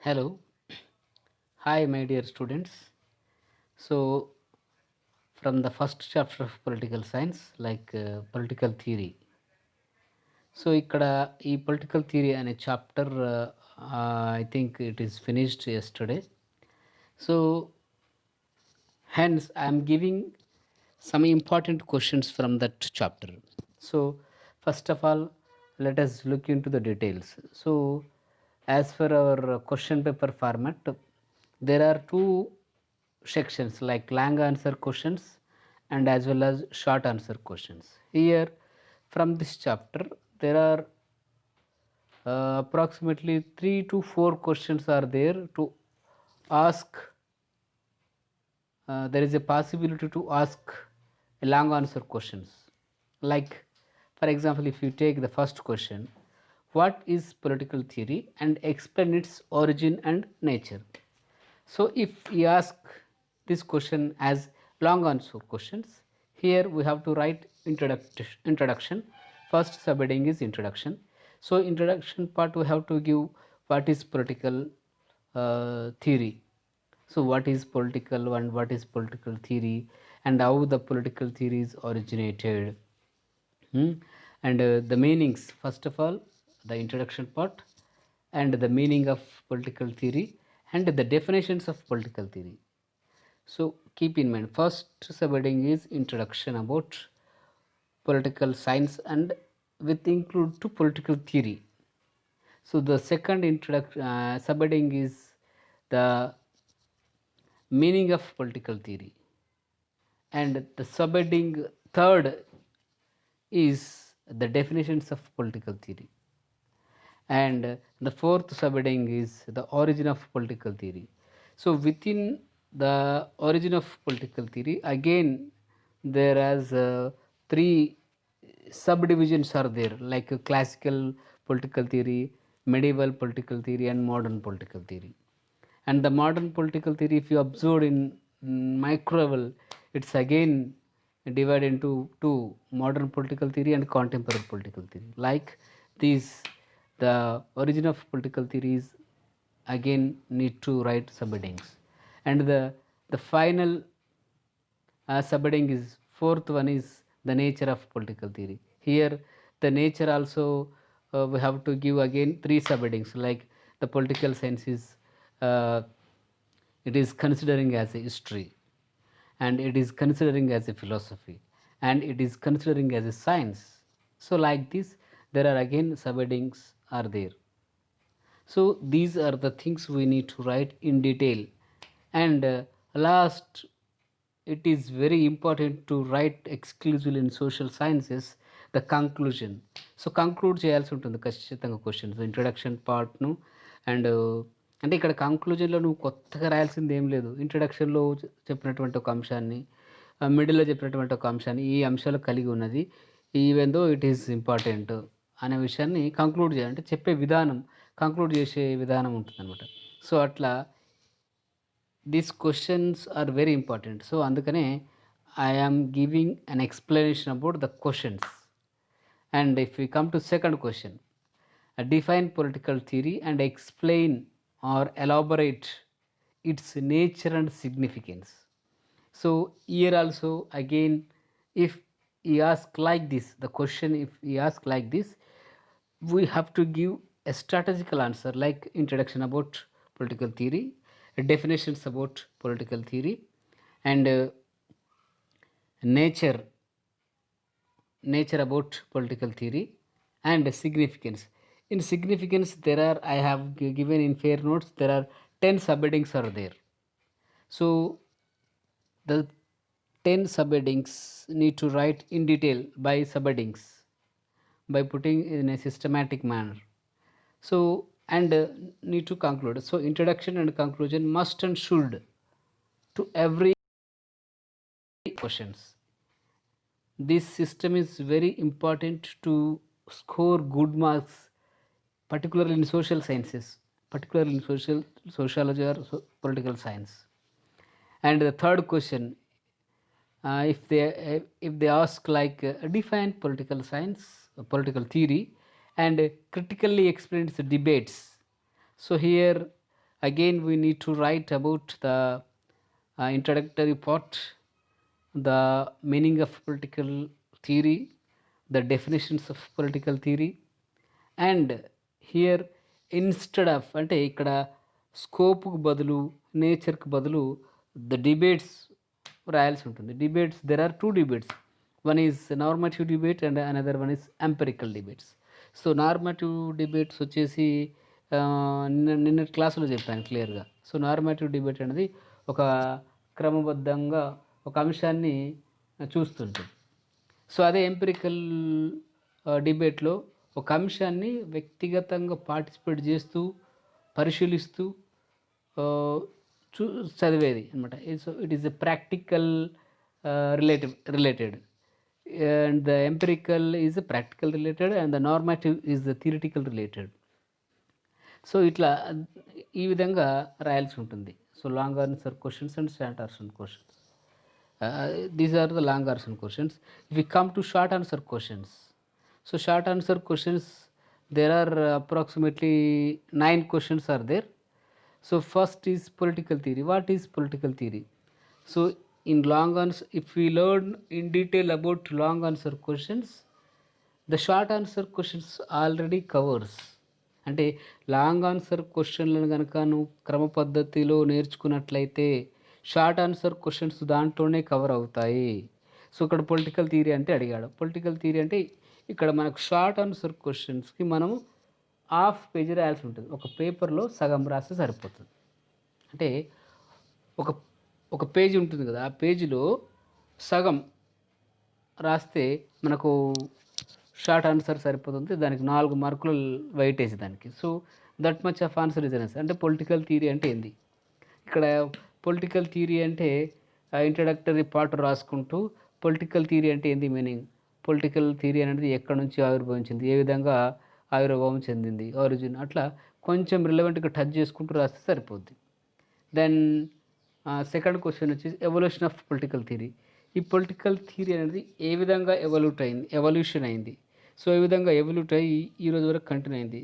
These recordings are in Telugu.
Hello, hi, my dear students. So, from the first chapter of political science, political theory. So, ఇక్కడ ఈ పొలిటికల్ థియరీ అనే chapter I think it is finished yesterday. So, hence I am giving some important questions from that chapter. So, first of all, let us look into the details. So, as for our question paper format, there are two sections like long answer questions and as well as short answer questions. Here, from this chapter, there are approximately 3 to 4 questions are there to ask. There is a possibility to ask long answer questions. Like, for example, if you take the first question, what is political theory and explain its origin and nature? So, if we ask this question as long answer questions, here we have to write introduction. First subheading is introduction. So, introduction part we have to give what is political theory. So, what is political and what is political theory and how the political theories originated. Hmm? And the meanings, first of all, the introduction part and the meaning of political theory and the definitions of political theory. So, keep in mind, first subheading is introduction about political science and with include to political theory. So, the second introduction subheading is the meaning of political theory, and the subheading third is the definitions of political theory, and the fourth subheading is the origin of political theory. So within the origin of political theory, again there is three subdivisions are there, like classical political theory, medieval political theory and modern political theory. And the modern political theory, if you observe in micro level, it's again divided into two: modern political theory and contemporary political theory. Like these, the origin of political theories again need to write subheadings, and the final subheading is fourth one is the nature of political theory. Here the nature also we have to give again three subheadings, like the political science is uh, it is considering as a history, and it is considering as a philosophy, and it is considering as a science. So like this, there are again subheadings are there. So these are the things we need to write in detail. And last, it is very important to write exclusively in social sciences the conclusion. So conclude చేయాల్సి ఉంటుంది ఖచ్చితంగా క్వశ్చన్స్ ఇంట్రడక్షన్ పార్ట్ను. అండ్ అంటే ఇక్కడ కంక్లూజన్లో నువ్వు కొత్తగా రాయాల్సింది ఏం లేదు. ఇంట్రడక్షన్లో చెప్పినటువంటి ఒక అంశాన్ని, మిడిల్లో చెప్పినటువంటి ఒక అంశాన్ని, ఈ అంశాలు కలిగి ఉన్నది, even though it is important అనే విషయాన్ని కంక్లూడ్ చేయాలంటే చెప్పే విధానం, కంక్లూడ్ చేసే విధానం ఉంటుందన్నమాట. సో అట్లా these questions are very important. So andukane I am giving an explanation about the questions. And if we come to second question, define political theory and explain or elaborate its nature and significance. So here also again, if he ask like this, the question if he ask like this, we have to give a strategical answer, like introduction about political theory, definitions about political theory, and nature nature about political theory, and significance. In significance, there are, I have given in fair notes, there are 10 subheadings are there. So the 10 subheadings need to write in detail by subheadings, by putting in a systematic manner. So and need to conclude. So introduction and conclusion must and should to every questions. This system is very important to score good marks, particularly in social sciences, particularly in sociology or political science. And the third question, if they ask like define political science, political theory, and critically explain its debates. So here Again, we need to write about the introductory part, the meaning of political theory, the definitions of political theory, and here instead of అంటే ఇక్కడ స్కోప్కు బదులు నేచర్కి బదులు ద డిబేట్స్ రాయాల్సి ఉంటుంది. Debates, there are two debates, one is normative debate and another one is empirical debates. So normative debates వచ్చేసి నిన్నటి క్లాసులో చెప్పాను క్లియర్గా. సో నార్మటివ్ డిబేట్ అనేది ఒక క్రమబద్ధంగా ఒక అంశాన్ని చూస్తుంటుంది. సో అదే ఎంపెరికల్ డిబేట్లో ఒక అంశాన్ని వ్యక్తిగతంగా పార్టిసిపేట్ చేస్తూ పరిశీలిస్తూ చదివేది అనమాట. So it is a practical related and the empirical is a practical related and the normative is the theoretical related. So ఇట్లా ఈ విధంగా రాయాల్సి ఉంటుంది. So long answer questions and short answer questions. These are the long answer questions. If we come to short answer questions, so short answer questions, there are approximately 9 questions are there. So first is political theory. What is political theory? So in long answer, if we learn in detail about long answer questions, the short answer questions already covers. అంటే లాంగ్ ఆన్సర్ క్వశ్చన్లను కనుక నువ్వు క్రమ పద్ధతిలో నేర్చుకున్నట్లయితే షార్ట్ ఆన్సర్ క్వశ్చన్స్ దాంట్లోనే కవర్ అవుతాయి. సో ఇక్కడ పొలిటికల్ థియరీ అంటే అడిగాడు. పొలిటికల్ థియరీ అంటే ఇక్కడ మనకు షార్ట్ ఆన్సర్ క్వశ్చన్స్కి మనము హాఫ్ పేజీ రాయాల్సి ఉంటుంది. ఒక పేపర్లో సగం రాస్తే సరిపోతుంది. అంటే ఒక ఒక పేజీ ఉంటుంది కదా, ఆ పేజీలో సగం రాస్తే మనకు షార్ట్ ఆన్సర్ సరిపోతుంది. దానికి 4 మార్కులు వెయిటేజ్ దానికి. So that much of answer is answer. అంటే పొలిటికల్ థియరీ అంటే ఏంది? ఇక్కడ పొలిటికల్ థియరీ అంటే ఇంట్రడక్టరీ పార్ట్ రాసుకుంటూ పొలిటికల్ థియరీ అంటే ఏంది మీనింగ్, పొలిటికల్ థియరీ అనేది ఎక్కడి నుంచి ఆవిర్భవించింది, ఏ విధంగా ఆవిర్భావం చెందింది, ఆరిజిన్, అట్లా కొంచెం రిలవెంట్గా టచ్ చేసుకుంటూ రాస్తే సరిపోద్ది. దెన్ సెకండ్ క్వశ్చన్ వచ్చేసి ఎవల్యూషన్ ఆఫ్ పొలిటికల్ థియరీ. ఈ పొలిటికల్ థియరీ అనేది ఏ విధంగా ఎవల్యూషన్ అయింది. సో ఈ విధంగా ఎవల్యూట్ అయ్యి ఈరోజు వరకు కంటిన్యూ అయింది.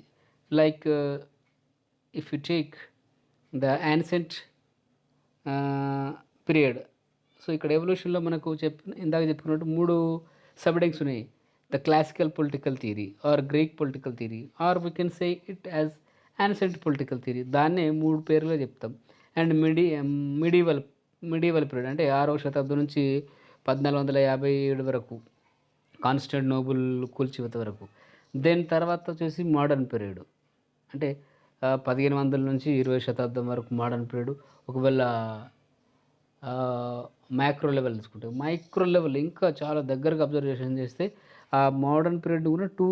Like if you take the ancient period. So ఇక్కడ ఎవల్యూషన్లో మనకు ఇందాక చెప్పుకున్నట్టు 3 సబ్హెడింగ్స్ ఉన్నాయి. The classical political theory are Greek political theory or we can say it as ancient political theory. దాన్నే 3 పేర్లుగా చెప్తాం. అండ్ మిడీవల్ పీరియడ్ అంటే 6వ శతాబ్దం నుంచి 1457 వరకు, కాన్స్టాంటినోపుల్ కూల్చివేత వరకు. దెన్ తర్వాత వచ్చేసి మోడర్న్ పీరియడ్ అంటే 1500 నుంచి 20వ శతాబ్దం వరకు మోడర్న్ పీరియడ్. ఒకవేళ మైక్రో లెవెల్ తీసుకుంటే, మైక్రో లెవెల్ ఇంకా చాలా దగ్గరగా అబ్జర్వేషన్ చేస్తే ఆ మోడర్న్ పీరియడ్ కూడా 2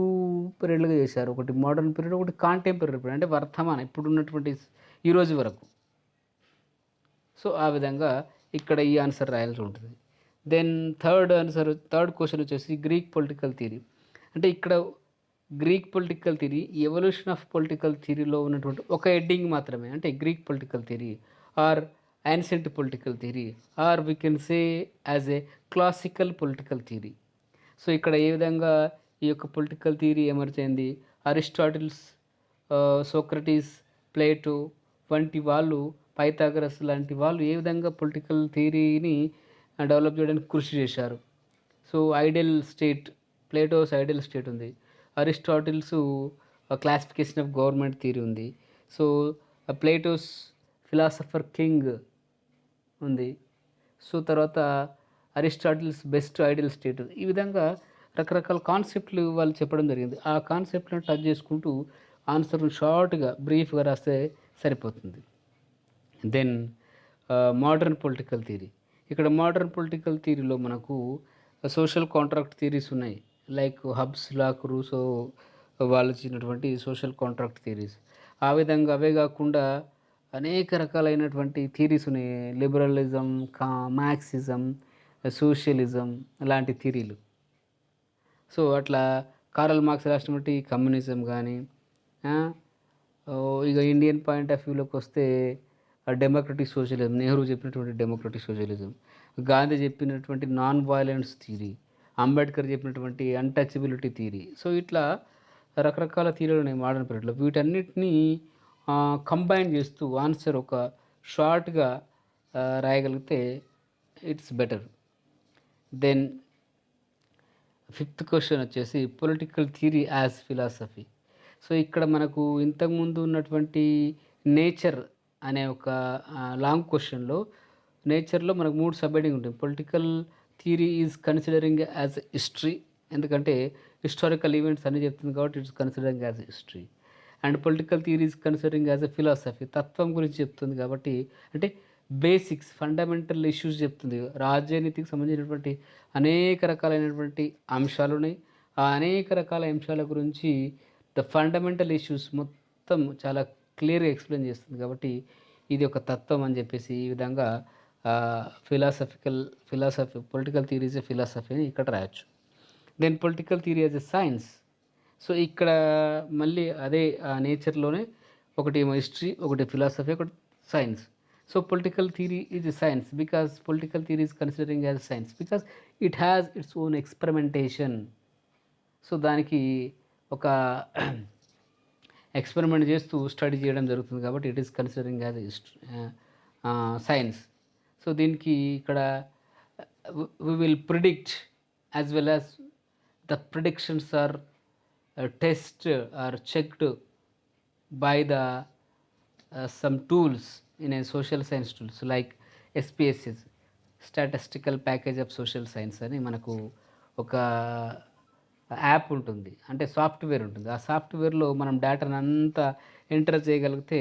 పీరియడ్లుగా చేశారు. ఒకటి మోడర్న్ పీరియడ్, ఒకటి కాంటెంపరీ పీరియడ్ అంటే వర్తమానం ఇప్పుడు ఉన్నటువంటి ఈ రోజు వరకు. సో ఆ విధంగా ఇక్కడ ఈ ఆన్సర్ రాయాల్సి ఉంటుంది. దెన్ థర్డ్ క్వశ్చన్ వచ్చేసి గ్రీక్ పొలిటికల్ థియరీ. అంటే ఇక్కడ Greek political theory evolution of political థియరీలో ఉన్నటువంటి ఒక హెడ్డింగ్ మాత్రమే. అంటే Greek political theory or ancient political theory or we can say as a classical political theory. So ఇక్కడ ఏ విధంగా ఈ యొక్క పొలిటికల్ థియరీ ఎమర్జ్ అయింది, అరిస్టాటిల్స్, సోక్రటీస్, ప్లేటో వంటి వాళ్ళు, పైథాగరస్ లాంటి వాళ్ళు ఏ విధంగా పొలిటికల్ థియరీని డెవలప్ చేయడానికి కృషి చేశారు. So ideal state, Plato's ideal state ఉంది. అరిస్టాటిల్స్ క్లాసిఫికేషన్ ఆఫ్ గవర్నమెంట్ థియరీ ఉంది. సో ప్లేటోస్ ఫిలాసఫర్ కింగ్ ఉంది. సో తర్వాత అరిస్టాటిల్స్ బెస్ట్ ఐడియల్ స్టేట్. ఈ విధంగా రకరకాల కాన్సెప్ట్లు వాళ్ళు చెప్పడం జరిగింది. ఆ కాన్సెప్ట్లను టచ్ చేసుకుంటూ ఆన్సర్ను షార్ట్గా బ్రీఫ్గా రాస్తే సరిపోతుంది. Then modern political theory. ఇక్కడ మోడర్న్ పొలిటికల్ థియరీలో మనకు సోషల్ కాంట్రాక్ట్ థియరీస్ ఉన్నాయి. లైక్ హబ్స్, లాక్, రూసో వాళ్ళు ఇచ్చినటువంటి సోషల్ కాంట్రాక్ట్ థియరీస్. ఆ విధంగా అవే కాకుండా అనేక రకాలైనటువంటి థియరీస్ ఉన్నాయి. లిబరలిజం, మార్క్సిజం, సోషలిజం లాంటి థియరీలు. సో అట్లా కార్ల్ మార్క్స్ రాసినటువంటి కమ్యూనిజం కానీ, ఇక ఇండియన్ పాయింట్ ఆఫ్ వ్యూలోకి వస్తే డెమోక్రటిక్ సోషలిజం, నెహ్రూ చెప్పినటువంటి డెమోక్రటిక్ సోషలిజం, గాంధీ చెప్పినటువంటి నాన్ వైలెన్స్ థియరీ, అంబేద్కర్ చెప్పినటువంటి అన్టచబిలిటీ థియరీ. సో ఇట్లా రకరకాల థియరీలు ఉన్నాయి మోడర్న్ పీరియడ్లో. వీటన్నిటినీ కంబైన్ చేస్తూ ఆన్సర్ ఒక షార్ట్గా రాయగలిగితే it's better. Then fifth question వచ్చేసి political theory as philosophy. So ఇక్కడ మనకు ఇంతకుముందు ఉన్నటువంటి నేచర్ అనే ఒక లాంగ్ క్వశ్చన్లో నేచర్లో మనకు 3 సబ్ హెడ్డింగ్ ఉంటాయి. Political theory is considering as history, ఎందుకంటే హిస్టారికల్ ఈవెంట్స్ అన్నీ చెప్తుంది కాబట్టి it's considering as history. And political theory is considering as a philosophy, తత్వం గురించి చెప్తుంది కాబట్టి అంటే బేసిక్స్ ఫండమెంటల్ ఇష్యూస్ చెప్తుంది. రాజనీతికి సంబంధించినటువంటి అనేక రకాలైనటువంటి అంశాలు ఉన్నాయి. ఆ అనేక రకాల అంశాల గురించి ద ఫండమెంటల్ ఇష్యూస్ మొత్తం చాలా క్లియర్గా ఎక్స్ప్లెయిన్ చేస్తుంది కాబట్టి ఇది ఒక తత్వం అని చెప్పేసి ఈ విధంగా philosophy political theory is a philosophy అని ఇక్కడ రాయొచ్చు. Then political theory as a science. So ఇక్కడ మళ్ళీ అదే నేచర్లోనే ఒకటి ఏమో హిస్టరీ, ఒకటి ఫిలాసఫీ, ఒకటి science. So political theory is a science because political theory is considering as science because it has its own experimentation. So దానికి ఒక ఎక్స్పెరిమెంట్ చేస్తూ స్టడీ చేయడం జరుగుతుంది కాబట్టి it is considering as science. So దీనికి ఇక్కడ we will predict as well as the predictions are test are checked by the some tools in a social science tools like SPSS, statistical package of social science అని మనకు ఒక యాప్ ఉంటుంది, అంటే సాఫ్ట్వేర్ ఉంటుంది. ఆ సాఫ్ట్వేర్లో మనం డేటాను అంతా ఎంటర్ చేయగలిగితే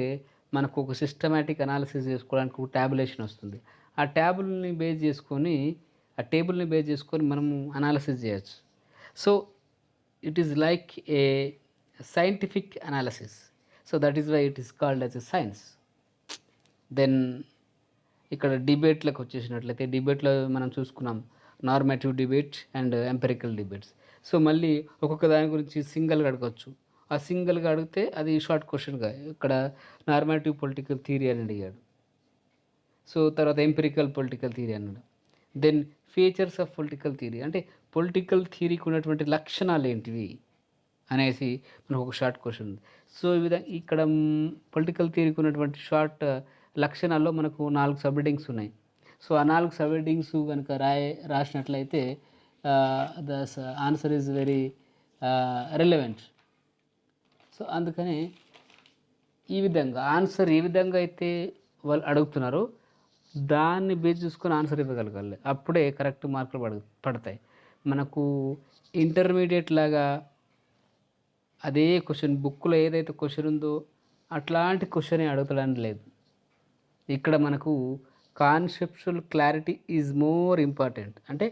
మనకు ఒక సిస్టమేటిక్ అనాలిసిస్ చేసుకోవడానికి ఒక ట్యాబులేషన్ వస్తుంది. ఆ టేబుల్ని బేస్ చేసుకొని మనము అనాలిసిస్ చేయొచ్చు. So it is like A scientific analysis. So that is why it is called as a science. Then ఇక్కడ డిబేట్లకు వచ్చేసినట్లయితే డిబేట్లో మనం చూసుకున్నాం normative debate and empirical debates. So మళ్ళీ ఒక్కొక్క దాని గురించి సింగిల్గా అడగవచ్చు. ఆ సింగిల్గా అడిగితే అది షార్ట్ క్వశ్చన్గా ఇక్కడ నార్మేటివ్ పొలిటికల్ థియరీ అని అడిగాడు. సో తర్వాత ఎంపెరికల్ పొలిటికల్ థియరీ అన్నాడు. Then features of political theory, అంటే పొలిటికల్ థియరీకి ఉన్నటువంటి లక్షణాలు ఏంటివి అనేసి మనకు ఒక షార్ట్ క్వశ్చన్ ఉంది. సో ఈ విధంగా ఇక్కడ పొలిటికల్ థియరీకి ఉన్నటువంటి షార్ట్ లక్షణాల్లో మనకు 4 సబ్ హెడ్డింగ్స్ ఉన్నాయి. సో ఆ 4 సబ్ హెడ్డింగ్స్ కనుక రాసినట్లయితే the answer is very relevant. So అందుకని ఈ విధంగా ఆన్సర్ ఏ విధంగా అయితే వాళ్ళు అడుగుతున్నారో దాన్ని బేస్ చూసుకొని ఆన్సర్ ఇవ్వగలగాలి, అప్పుడే కరెక్ట్ మార్కులు పడతాయి. మనకు ఇంటర్మీడియట్ లాగా అదే క్వశ్చన్ బుక్లో ఏదైతే క్వశ్చన్ ఉందో అట్లాంటి క్వశ్చనే అడుగుతాడని లేదు. ఇక్కడ మనకు conceptual clarity is more important, అంటే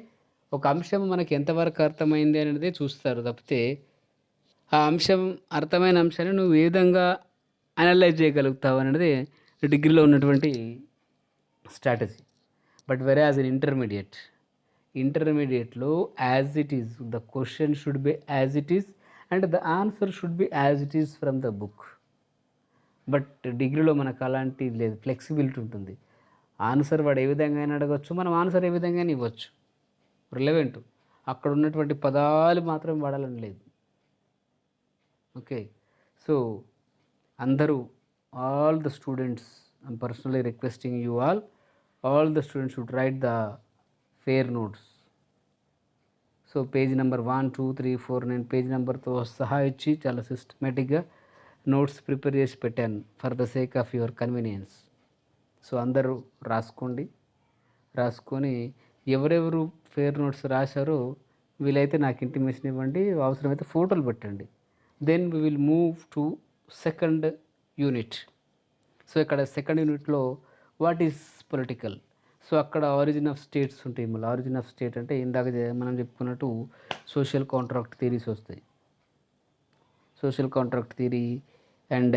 ఒక అంశం మనకి ఎంతవరకు అర్థమైంది అనేది చూస్తారు తప్పితే ఆ అంశం అర్థమైన అంశాన్ని నువ్వు ఏ విధంగా అనలైజ్ చేయగలుగుతావు అనేది డిగ్రీలో ఉన్నటువంటి strategy. But very as in ఇంటర్మీడియట్లో as it is the question should be as it is and the answer should be as it is from the book. But డిగ్రీలో మనకు అలాంటి లేదు, ఫ్లెక్సిబిలిటీ ఉంటుంది. ఆన్సర్ వాడు ఏ విధంగా అయినా అడగవచ్చు, మనం ఆన్సర్ ఏ విధంగా ఇవ్వచ్చు. రిలవెంట్ అక్కడ ఉన్నటువంటి పదాలు మాత్రం వాడాలని లేదు. ఓకే, సో అందరూ all the students I'm personally requesting you all the students should write the fair notes. So page number 1, 2, 3, 4 నేను పేజ్ నెంబర్తో సహా ఇచ్చి చాలా సిస్టమేటిక్గా నోట్స్ ప్రిపేర్ చేసి పెట్టాను for the sake of your convenience. So అందరూ రాసుకొని ఎవరెవరు ఫేర్ నోట్స్ రాశారో వీలైతే నాకు ఇంటిమేషన్ ఇవ్వండి, అవసరమైతే ఫోటోలు పెట్టండి. Then we will move to second unit. So ఇక్కడ సెకండ్ యూనిట్లో వాట్ ఈజ్ పొలిటికల్. సో అక్కడ ఆరిజిన్ ఆఫ్ స్టేట్స్ ఉంటాయి. మళ్ళీ ఆరిజిన్ ఆఫ్ స్టేట్ అంటే ఇందాక మనం చెప్పుకున్నట్టు సోషల్ కాంట్రాక్ట్ థియరీస్ వస్తాయి. Social contract theory and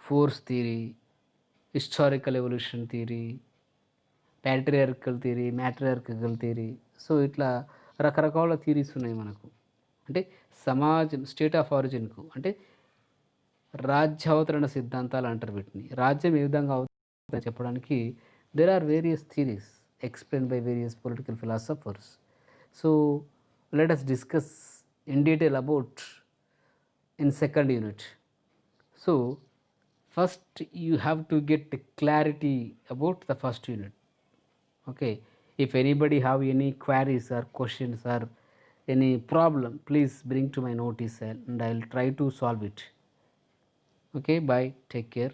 force theory, historical evolution theory, patriarchal theory, matriarchal theory. So ఇట్లా రకరకాల థియరీస్ ఉన్నాయి మనకు. అంటే సమాజం స్టేట్ ఆఫ్ ఆరిజిన్కు అంటే రాజ్యావతరణ సిద్ధాంతాలు అంటారు వీటిని. రాజ్యం ఏ విధంగా అవుతుందని చెప్పడానికి there are various theories explained by various political philosophers. So let us discuss in detail about in second unit. So first you have to get clarity about the first unit. Okay, if anybody have any queries or questions or any problem, please bring to my notice and I'll try to solve it. Okay, bye, take care.